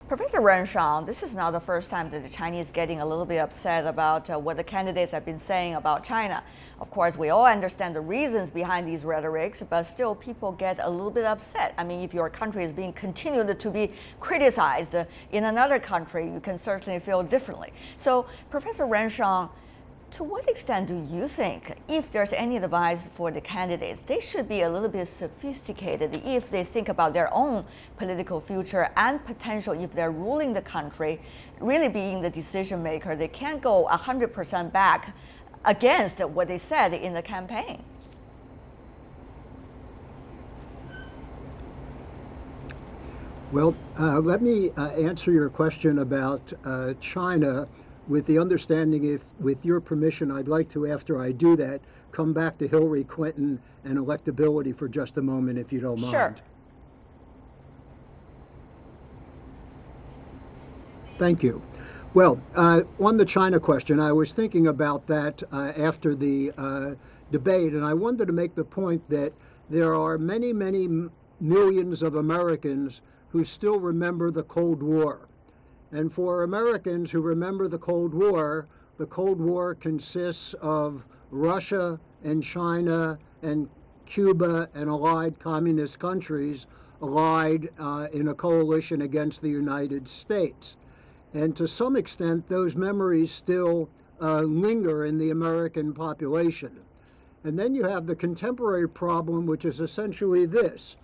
Professor Renshon, this is not the first time that the Chinese getting a little bit upset about what the candidates have been saying about China. Of course, we all understand the reasons behind these rhetorics, but still people get a little bit upset. I mean, if your country is being continued to be criticized in another country, you can certainly feel differently. So, Professor Renshon, to what extent do you think, if there's any advice for the candidates, they should be a little bit sophisticated if they think about their own political future and potential if they're ruling the country, really being the decision maker? They can't go 100% back against what they said in the campaign. Well, let me answer your question about China with the understanding, if with your permission, I'd like to, after I do that, come back to Hillary Clinton and electability for just a moment, if you don't mind. Sure. Thank you. Well, on the China question, I was thinking about that after the debate, and I wanted to make the point that there are many, many millions of Americans who still remember the Cold War. And for Americans who remember the Cold War consists of Russia and China and Cuba and allied communist countries allied in a coalition against the United States. And to some extent, those memories still linger in the American population. And then you have the contemporary problem, which is essentially this,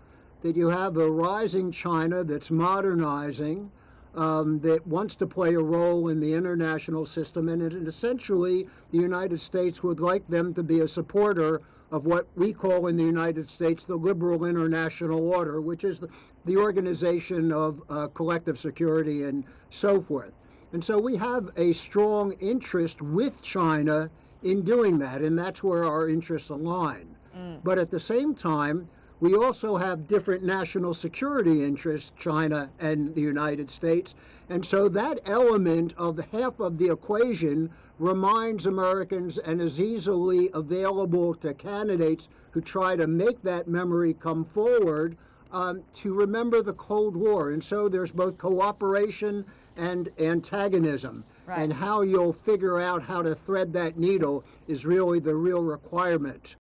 that you have a rising China that's modernizing, that wants to play a role in the international system, and essentially the United States would like them to be a supporter of what we call in the United States the liberal international order, which is the organization of collective security and so forth. And so we have a strong interest with China in doing that, and that's where our interests align. But at the same time, we also have different national security interests, China and the United States. And so that element of half of the equation reminds Americans and is easily available to candidates who try to make that memory come forward to remember the Cold War. And so there's both cooperation and antagonism. Right. And how you'll figure out how to thread that needle is really the real requirement.